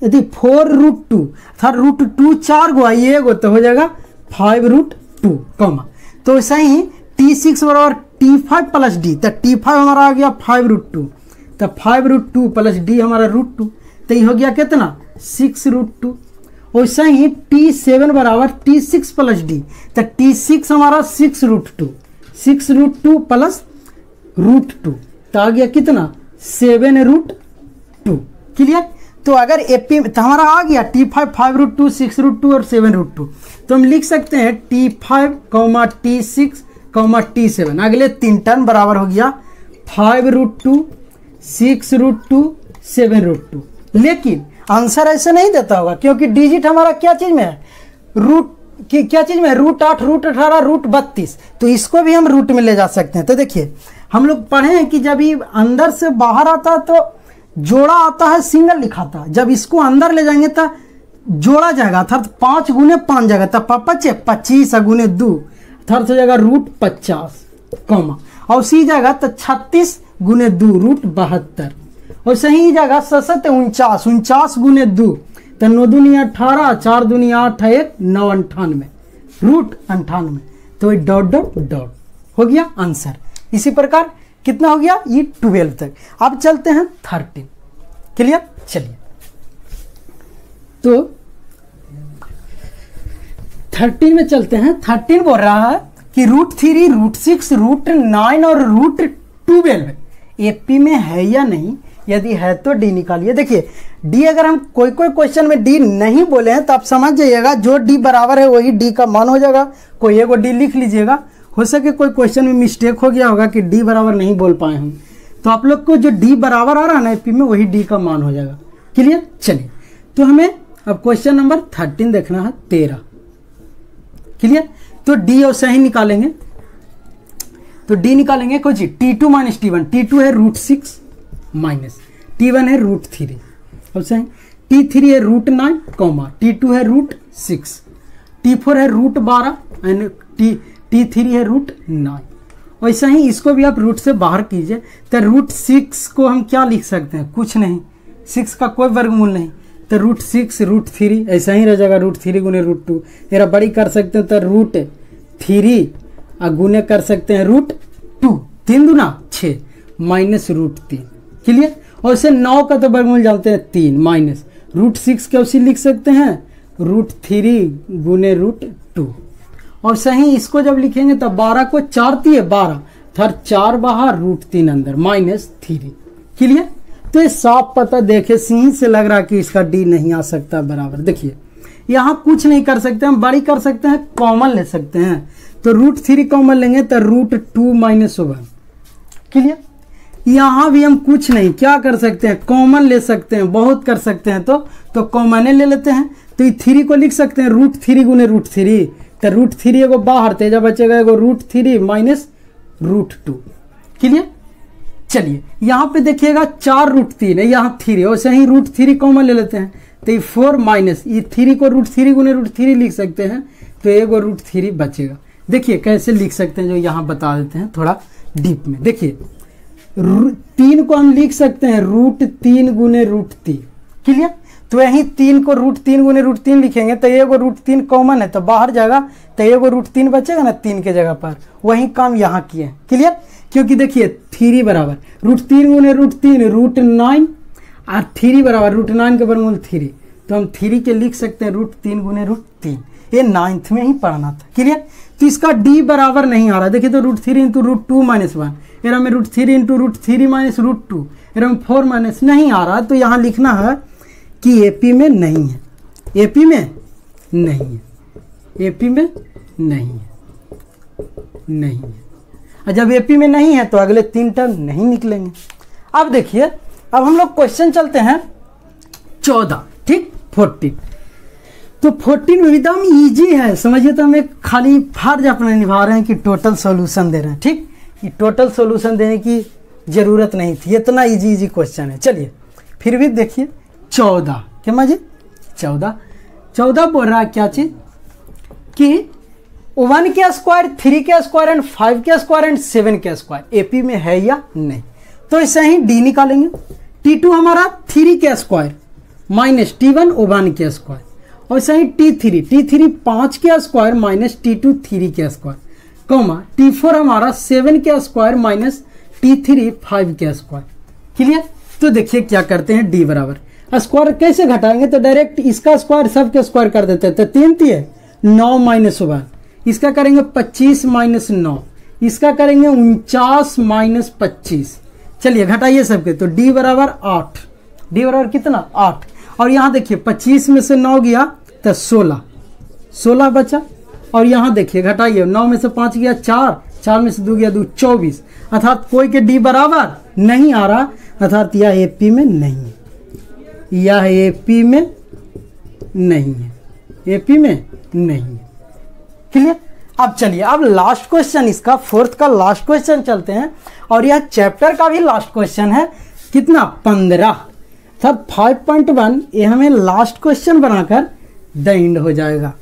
यदि 4√2 था √2 4 गो ये गो तो हो जाएगा 5√2 कॉमा। तो ऐसा ही T6 बराबर T5 प्लस D, तो T5 हमारा आ गया 5√2, तो 5√2 प्लस D हमारा √2, तो ये हो गया कितना 6√2। वैसा ही T7 बराबर T6 प्लस D, तो T6 हमारा 6√2 प्लस √2, तो आ गया कितना 7√2। क्लियर। तो अगर एपी तो हमारा आ गया T5 5√2 6√2 और 7√2, तो हम लिख सकते हैं T5 T6 T7 अगले 3 टर्म बराबर हो गया 5√2 6√2 7√2। लेकिन आंसर ऐसे नहीं देता होगा क्योंकि डिजिट हमारा क्या चीज में है क्या चीज में √8 √18 √32, तो इसको भी हम रूट में ले जा सकते हैं। तो देखिए हम लोग पढ़े हैं कि जब ये अंदर से बाहर आता है तो जोड़ा आता है सिंगल लिखाता है, जब इसको अंदर ले जाएंगे तो जोड़ा जाएगा अर्थात 5 गुने 5 जाएगा, तब 25 गुने 2 अर्थात हो जाएगा √50 कॉमा, और सी जाएगा तो 36 गुने 2 √72, और सही जाएगा 49 गुने 2 तो 9 दूनी 18 4 दूनी 8 1 9 98 √98, तो डॉट डॉट डॉट हो गया आंसर। इसी प्रकार कितना हो गया ये 12 तक। अब चलते हैं 13। क्लियर। चलिए तो 13 में चलते हैं। 13 बोल रहा है कि √3 √6 √9 और √12 एपी में है या नहीं, यदि है तो डी निकालिए। देखिए डी अगर हम कोई क्वेश्चन में डी नहीं बोले हैं तो आप समझ जाइएगा जो डी बराबर है वही डी का मान हो जाएगा। कोई एगो डी लिख लीजिएगा, हो सके कोई क्वेश्चन में मिस्टेक हो गया होगा कि डी बराबर नहीं बोल पाए हम, तो आप लोग को जो डी बराबर आ रहा है ना एपी में वही डी का मान हो जाएगा। क्लियर। चलिए तो हमें अब क्वेश्चन नंबर 13 देखना है 13। क्लियर। तो डी और सही निकालेंगे, तो डी निकालेंगे कुछ T2 माइनस T1, T2 है √6 माइनस T1 है √3, और सही T3 है √9 कॉमा T2 है √6, T4 है √12 एंड T3 है √9। वैसे ही इसको भी आप रूट से बाहर कीजिए, तो √6 को हम क्या लिख सकते हैं, कुछ नहीं, 6 का कोई वर्गमूल नहीं, तो √6 √3 ऐसा ही रह जाएगा, √3 गुने √2 मेरा बड़ी कर सकते हैं, तो √3 गुने कर सकते हैं √2 3 दूना 6 माइनस √3। क्लियर। और इसे 9 का तो वर्गमूल जानते हैं 3 माइनस √6 के उसी लिख सकते हैं √3 गुने √2, और सही इसको जब लिखेंगे तो 12 को 4 दिए 12 थर 4 बाहर √3 अंदर माइनस 3। क्लियर। तो ये साफ पता देखे सी से लग रहा है कि इसका डी नहीं आ सकता बराबर। देखिए यहाँ कुछ नहीं कर सकते, हम बड़ी कर सकते हैं, कॉमन ले सकते हैं, तो √3 कॉमन लेंगे तो √2 माइनस 1। क्लियर। यहाँ भी हम कुछ नहीं क्या कर सकते हैं, कॉमन ले सकते हैं, बहुत कर सकते हैं, तो कॉमन ले लेते हैं, तो ये 3 को लिख सकते हैं √3 गुने √3, तो √3 एगो बाहर तेजा बचेगा एगो √3 माइनस √2। क्लियर। चलिए यहाँ पे देखिएगा 4√3 है, यहाँ 3 है, वैसे ही √3 कॉमन ले लेते हैं तो ये 4 माइनस ये 3 को √3 गुने √3 लिख सकते हैं, तो एगो √3 बचेगा। देखिए कैसे लिख सकते हैं, जो यहाँ बता देते हैं थोड़ा डीप में। देखिए 3 को हम लिख सकते हैं √3 गुने √3, क्लियर। तो यही 3 को √3 गुने √3 लिखेंगे तो एगो √3 कॉमन है तो बाहर जाएगा, तो एगो √3 बचेगा ना 3 के जगह पर। वही काम यहाँ किए, क्लियर। क्योंकि देखिए 3 बराबर √3 गुने √3 √9 और 3 बराबर √9 के वर्गमूल 3, तो हम 3 के लिख सकते हैं √3 गुने √3। ये 9th में ही पढ़ना था, क्लियर। तो इसका d बराबर नहीं आ रहा, देखिए तो √3 इंटू √2 माइनस 1, एरा में √3 इंटू √3 माइनस √2, एरा में 4 माइनस नहीं आ रहा। तो यहाँ लिखना है कि एपी में नहीं है, एपी में नहीं है, एपी में नहीं है, नहीं है। और जब एपी में नहीं है तो अगले 3 टर्म नहीं निकलेंगे। अब देखिए, अब हम लोग क्वेश्चन चलते हैं 14, ठीक 14। तो 14 एकदम इजी है, समझिए। तो हम एक खाली फर्ज अपना निभा रहे हैं कि टोटल सॉल्यूशन दे रहे हैं, ठीक। ये टोटल सॉल्यूशन देने की जरूरत नहीं थी, इतना इजी क्वेश्चन है। चलिए फिर भी देखिए 14 क्या मजे 14 बोल रहा है क्या चीज कि 1 के स्क्वायर 3 के स्क्वायर एंड 5 के स्क्वायर एंड 7 के स्क्वायर एपी में है या नहीं। तो ऐसे ही डी निकालेंगे। T2 हमारा 3 के स्क्वायर माइनस T1 1 के स्क्वायर, और ऐसे ही T3 5 के स्क्वायर माइनस T2 3 के स्क्वायर, कॉमा T4 हमारा 7 के स्क्वायर माइनस T3 5 के स्क्वायर, क्लियर। तो देखिए क्या करते हैं, डी बराबर स्क्वायर कैसे घटाएंगे, तो डायरेक्ट इसका स्क्वायर सबके स्क्वायर कर देते हैं। तो 3 9 माइनस 1, इसका करेंगे 25 माइनस 9, इसका करेंगे 49 माइनस 25। चलिए घटाइए सबके, तो डी बराबर 8, डी बराबर कितना 8। और यहाँ देखिए 25 में से 9 गया तो 16 बचा। और यहाँ देखिए घटाइए, 9 में से 5 गया 4 में से 2 गया 2 24, अर्थात कोई के डी बराबर नहीं आ रहा, अर्थात यह एपी में नहीं है, यह एपी में नहीं है, एपी में नहीं है, क्लियर। अब चलिए, अब लास्ट क्वेश्चन, इसका 4th का लास्ट क्वेश्चन चलते हैं, और यह चैप्टर का भी लास्ट क्वेश्चन है। कितना 15, तब 5.1 ये हमें लास्ट क्वेश्चन बनाकर द एंड हो जाएगा,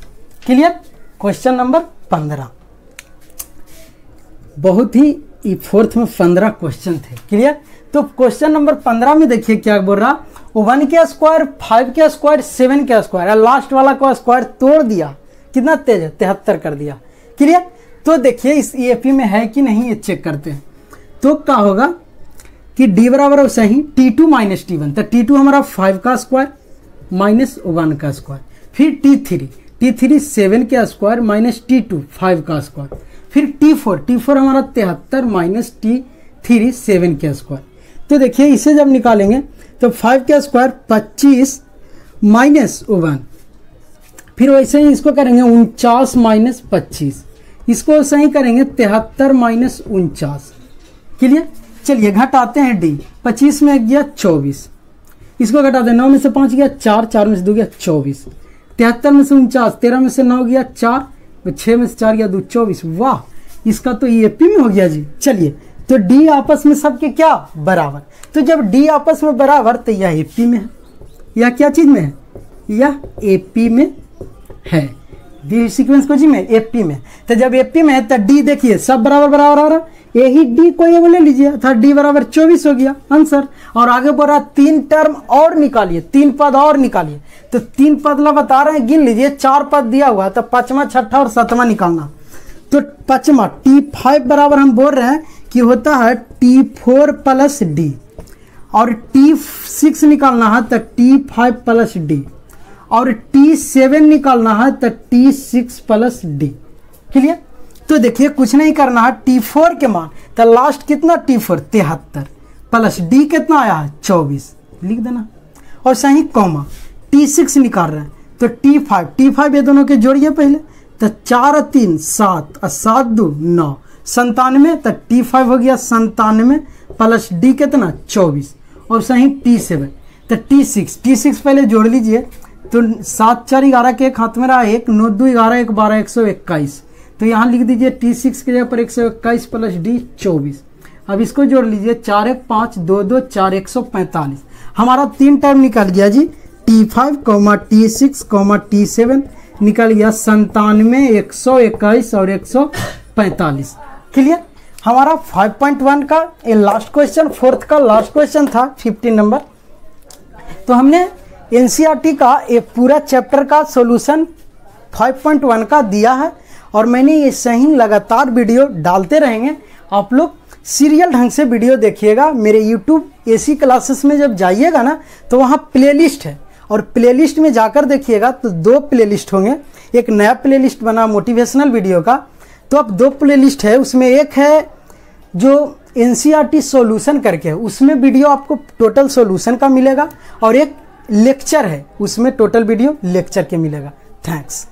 क्लियर। क्वेश्चन नंबर 15, बहुत ही 4th में 15 क्वेश्चन थे, क्लियर। तो क्वेश्चन नंबर 15 में देखिए क्या बोल रहा, 1 के स्क्वायर 5 के स्क्वायर 7 के स्क्वायर, लास्ट वाला को स्क्वायर तोड़ दिया, कितना तेज है 73 कर दिया, क्लियर। तो देखिए इस ईएपी में है कि नहीं ये चेक करते हैं। तो क्या होगा कि डी बराबर सही T2 माइनस T1, तो T2 हमारा 5 का स्क्वायर माइनस 1 का स्क्वायर, फिर T3 7 के स्क्वायर माइनस T2 5 का स्क्वायर, फिर T4 हमारा 73 माइनस T3 7 के स्क्वायर। तो देखिए इसे जब निकालेंगे तो 5 के स्क्वायर 25 माइनस 1, फिर वैसे ही इसको करेंगे 49 माइनस 25, इसको सही करेंगे 73 माइनस 49, क्लियर। चलिए घटाते हैं डी, 25 में गया 24, इसको घटाते हैं 9 में से 5 गया 4 में से 2 गया 24, 73 में से 49, 13 में से 9 गया 4, 6 में से 4 गया 2 24। वाह, इसका तो ईएपी में हो गया जी। चलिए तो डी आपस में सबके क्या बराबर, तो जब डी आपस में बराबर तो यह एपी में है, यह क्या चीज में है, यह एपी में है, डी सीक्वेंस को जी में एपी में। तो जब एपी में है तो डी देखिए सब बराबर आ रहा, यही डी को ये ले लीजिए, अर्थात डी बराबर 24 हो गया आंसर। और आगे बढ़ रहा 3 टर्म और निकालिए, 3 पद और निकालिए। तो 3 पद ला बता रहे हैं, गिन लीजिए, 4 पद दिया हुआ है, तो 5वां 6वां और 7वां निकालना। तो 5वां T5 बराबर हम बोल रहे हैं कि होता है T4 प्लस डी, और T6 निकालना है तो T5 प्लस डी, और T7 निकालना है तो T6 प्लस डी, क्लियर। तो देखिए कुछ नहीं करना है, T4 के मान तो लास्ट कितना T4 73 प्लस डी कितना आया है 24, लिख देना। और सही कॉमा T6 निकाल रहे हैं तो T5 ये दोनों के जोड़िए पहले, तो 4 3 7 और 7 2 9 97, तो T5 हो गया 97 प्लस डी कितना 24, और सही T7 तो T6 पहले जोड़ लीजिए, तो 7 4 11 के एक हाथ में रहा 1, 9 2 11 1 12 121, तो यहाँ लिख दीजिए T6 के जगह पर 121 प्लस डी 24, अब इसको जोड़ लीजिए, 4 1 5 2 2 4 145। हमारा 3 टर्म निकल गया जी, T5, T6, T7 निकल गया 97, 121 और 145। क्लियर। हमारा 5.1 का ये लास्ट क्वेश्चन, फोर्थ का लास्ट क्वेश्चन था, 15 नंबर। तो हमने एनसीईआरटी का एक पूरा चैप्टर का सॉल्यूशन 5.1 का दिया है और मैंने ये सही लगातार वीडियो डालते रहेंगे। आप लोग सीरियल ढंग से वीडियो देखिएगा। मेरे YouTube एसी क्लासेस में जब जाइएगा ना तो वहाँ प्लेलिस्ट है और प्लेलिस्ट में जाकर देखिएगा तो 2 प्लेलिस्ट होंगे। एक नया प्लेलिस्ट बना मोटिवेशनल वीडियो का, तो अब 2 प्लेलिस्ट है। उसमें एक है जो एनसीईआरटी सॉल्यूशन करके, उसमें वीडियो आपको टोटल सॉल्यूशन का मिलेगा और एक लेक्चर है, उसमें टोटल वीडियो लेक्चर के मिलेगा। थैंक्स।